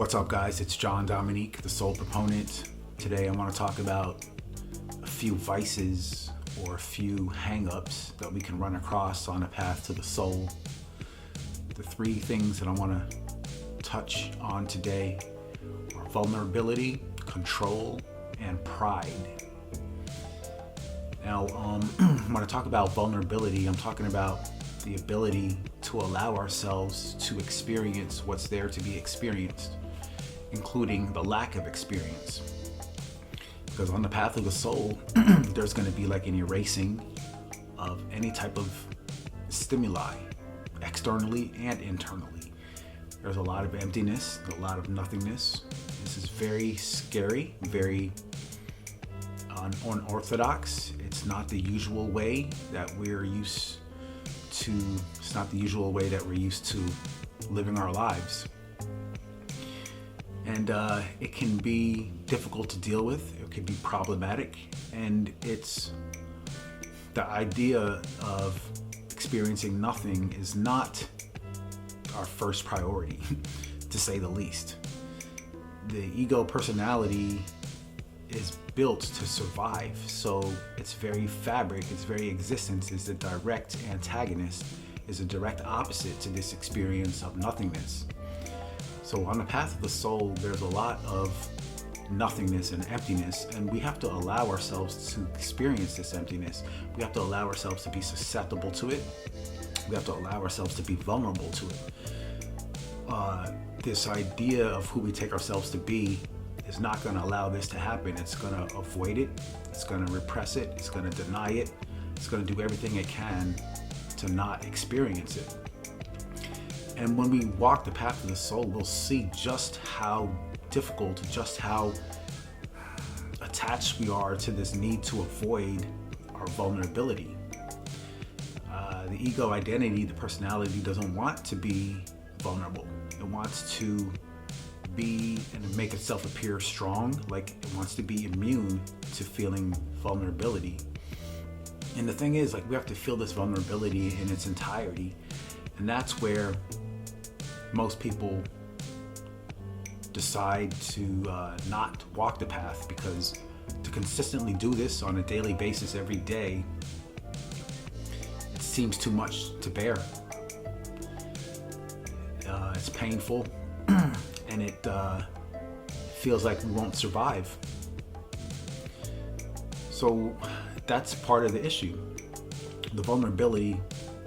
What's up, guys? It's John Dominique, the Soul Proponent. Today I want to talk about a few vices or a few hang-ups that we can run across on a path to the soul. The three things that I want to touch on today are vulnerability, control, and pride. Now, when I talk about vulnerability, I'm talking about the ability to allow ourselves to experience what's there to be experienced, including the lack of experience. Because on the path of the soul, there's going to be like an erasing of any type of stimuli, externally and internally. There's a lot of emptiness, a lot of nothingness. This is very scary, very unorthodox. It's not the usual way that we're used to. It's not the usual way that we're used to living our lives. And it can be difficult to deal with. It can be problematic. And it's the idea of experiencing nothing is not our first priority, to say the least. The ego personality is built to survive. So its very fabric, its very existence is a direct antagonist, is a direct opposite to this experience of nothingness. So on the path of the soul, there's a lot of nothingness and emptiness, and we have to allow ourselves to experience this emptiness. We have to allow ourselves to be susceptible to it. We have to allow ourselves to be vulnerable to it. This idea of who we take ourselves to be is not going to allow this to happen. It's going to avoid it. It's going to repress it. It's going to deny it. It's going to do everything it can to not experience it. And when we walk the path of the soul, we'll see just how difficult, just how attached we are to this need to avoid our vulnerability. The ego identity, the personality, doesn't want to be vulnerable. It wants to be and make itself appear strong, like it wants to be immune to feeling vulnerability. And the thing is, like, we have to feel this vulnerability in its entirety. And that's where most people decide to not walk the path, because to consistently do this on a daily basis every day, it seems too much to bear. It's painful and it feels like we won't survive. So that's part of the issue. The vulnerability,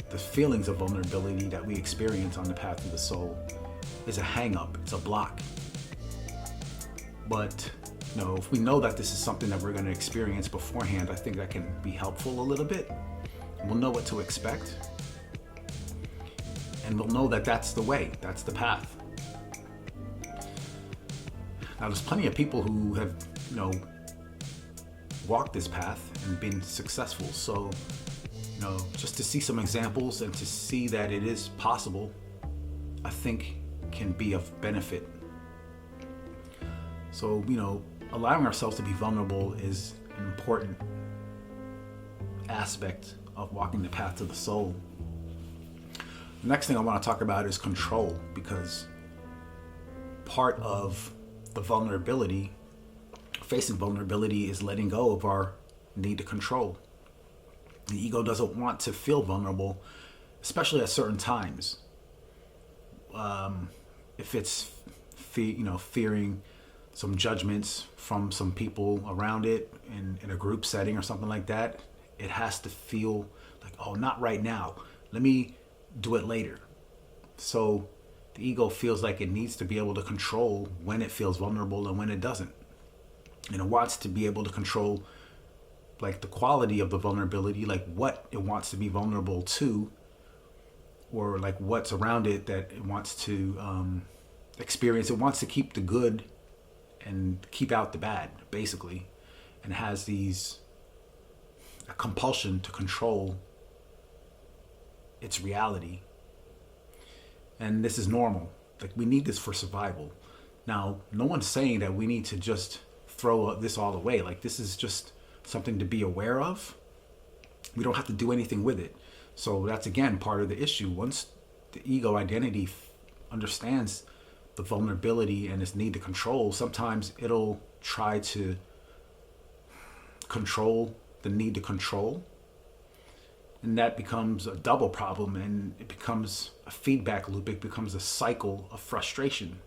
the feelings of vulnerability that we experience on the path of the soul is a hang-up, it's a block. But if we know that this is something that we're going to experience beforehand, I think that can be helpful a little bit. We'll know what to expect. And we'll know that that's the way, that's the path. Now, there's plenty of people who have, walked this path and been successful. So, just to see some examples and to see that it is possible, I think can be of benefit. So, allowing ourselves to be vulnerable is an important aspect of walking the path to the soul. The next thing I want to talk about is control, because part of the vulnerability, facing vulnerability, is letting go of our need to control. The ego doesn't want to feel vulnerable, especially at certain times. If it's fearing some judgments from some people around it in a group setting or something like that, it has to feel like, oh, not right now. Let me do it later. So the ego feels like it needs to be able to control when it feels vulnerable and when it doesn't. And it wants to be able to control like the quality of the vulnerability, like what it wants to be vulnerable to, or like what's around it that it wants to experience. It wants to keep the good and keep out the bad, basically, and has a compulsion to control its reality. And this is normal. Like, we need this for survival. Now, no one's saying that we need to just throw this all away. Like, this is just something to be aware of. We don't have to do anything with it. So that's, again, part of the issue. Once the ego identity understands the vulnerability and its need to control, sometimes it'll try to control the need to control. And that becomes a double problem, and it becomes a feedback loop. It becomes a cycle of frustration.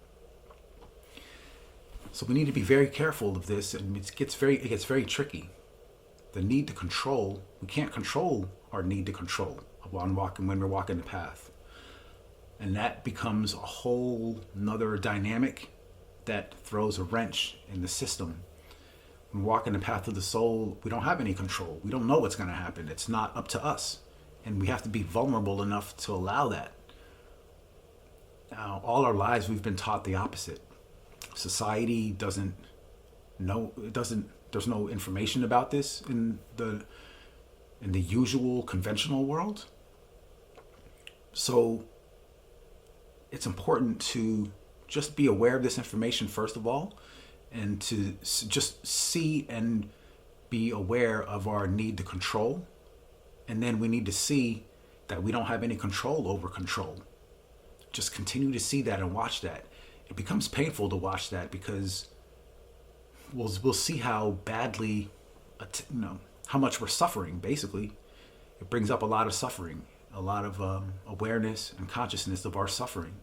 So we need to be very careful of this, and it gets very tricky. The need to control, we can't control our need to control when we're walking the path. And that becomes a whole nother dynamic that throws a wrench in the system. When walking the path of the soul, we don't have any control. We don't know what's going to happen. It's not up to us. And we have to be vulnerable enough to allow that. Now, all our lives, we've been taught the opposite. Society doesn't know, there's no information about this in the usual conventional world. So it's important to just be aware of this information, first of all, and to just see and be aware of our need to control. And then we need to see that we don't have any control over control. Just continue to see that and watch that. It becomes painful to watch that, because we'll see how badly, how much we're suffering, basically. It brings up a lot of suffering, a lot of awareness and consciousness of our suffering.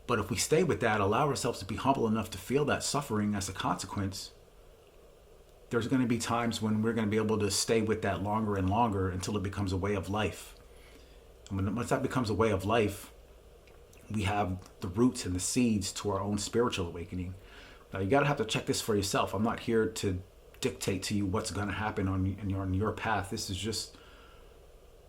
But if we stay with that, allow ourselves to be humble enough to feel that suffering as a consequence, there's going to be times when we're going to be able to stay with that longer and longer until it becomes a way of life. And once that becomes a way of life, we have the roots and the seeds to our own spiritual awakening. Now, you got to have to check this for yourself. I'm not here to dictate to you what's going to happen on your path. This is just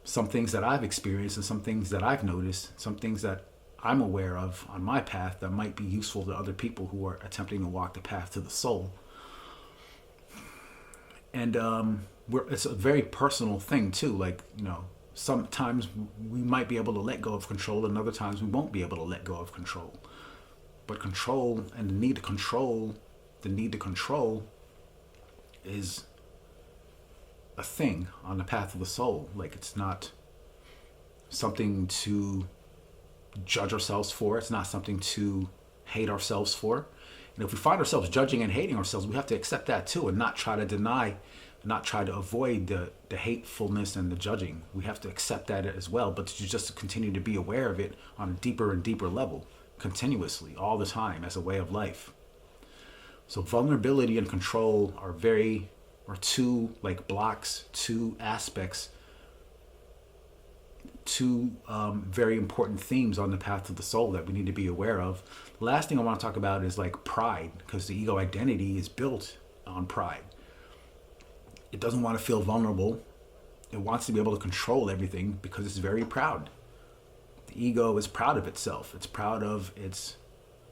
some things that I've experienced and some things that I've noticed, some things that I'm aware of on my path that might be useful to other people who are attempting to walk the path to the soul. And it's a very personal thing too. Like, sometimes we might be able to let go of control, and other times we won't be able to let go of control. But control and the need to control is a thing on the path of the soul. Like, it's not something to judge ourselves for. It's not something to hate ourselves for. And if we find ourselves judging and hating ourselves, we have to accept that too, and not try to deny, not try to avoid the hatefulness and the judging. We have to accept that as well, but to just continue to be aware of it on a deeper and deeper level, continuously, all the time, as a way of life. So vulnerability and control are two blocks, two aspects, two very important themes on the path to the soul that we need to be aware of. The last thing I want to talk about is pride, because the ego identity is built on pride. It doesn't want to feel vulnerable. It wants to be able to control everything because it's very proud. The ego is proud of itself. It's proud of its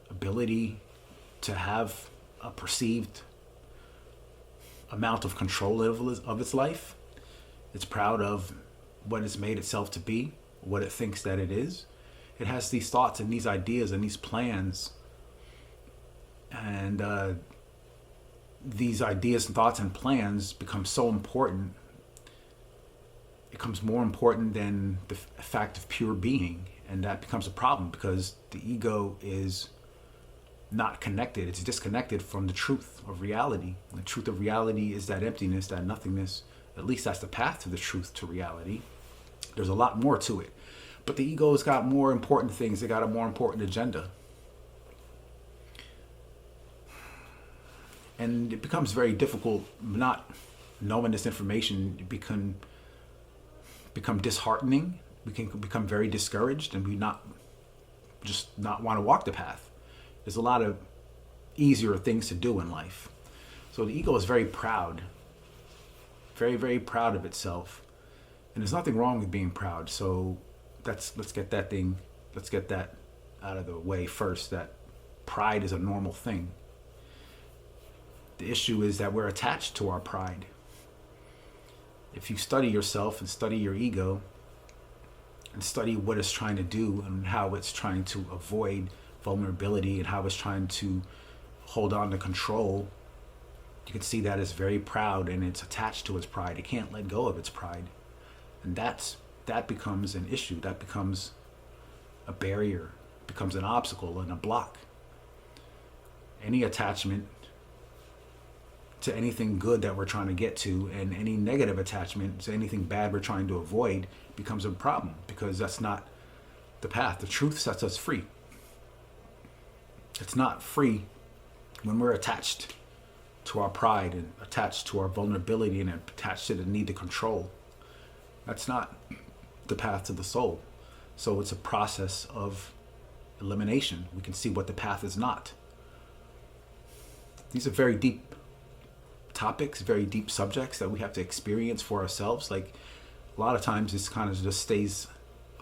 ability to have a perceived amount of control of its life. It's proud of what it's made itself to be, what it thinks that it is. It has these thoughts and these ideas and these plans. And these ideas and thoughts and plans become so important. It becomes more important than the fact of pure being. And that becomes a problem, because the ego is not connected. It's disconnected from the truth of reality. And the truth of reality is that emptiness, that nothingness. At least that's the path to the truth, to reality. There's a lot more to it. But the ego's got more important things. They got a more important agenda. And it becomes very difficult not knowing this information. It become disheartening. We can become very discouraged, and we not want to walk the path. There's a lot of easier things to do in life. So the ego is very proud. Very, very proud of itself. And there's nothing wrong with being proud. So let's get that out of the way first, that pride is a normal thing. The issue is that we're attached to our pride. If you study yourself and study your ego and study what it's trying to do and how it's trying to avoid vulnerability and how it's trying to hold on to control, you can see that it's very proud and it's attached to its pride. It can't let go of its pride. And that becomes an issue. That becomes a barrier becomes an obstacle and a block. Any attachment to anything good that we're trying to get to, and any negative attachment to anything bad we're trying to avoid, becomes a problem, because that's not the path. The truth sets us free. It's not free when we're attached to our pride and attached to our vulnerability and attached to the need to control. That's not the path to the soul. So it's a process of elimination. We can see what the path is not. These are very deep topics, very deep subjects that we have to experience for ourselves. Like, a lot of times this kind of just stays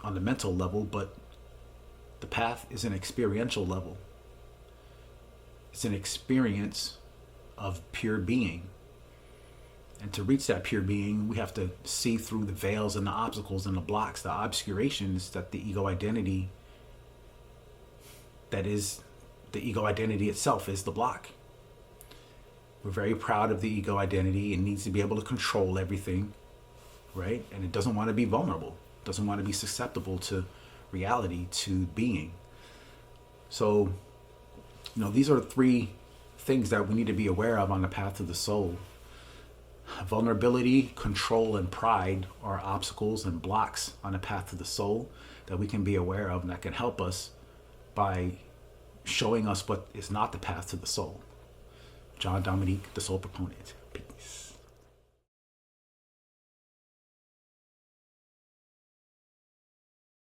on the mental level, but the path is an experiential level. It's an experience of pure being. And to reach that pure being, we have to see through the veils and the obstacles and the blocks, the obscurations that the ego identity, that is, the ego identity itself is the block. We're very proud of the ego identity. It needs to be able to control everything, right? And it doesn't want to be vulnerable. It doesn't want to be susceptible to reality, to being. So, these are 3 things that we need to be aware of on the path to the soul. Vulnerability, control, and pride are obstacles and blocks on the path to the soul that we can be aware of, and that can help us by showing us what is not the path to the soul. John Dominique, the Soul Proponent.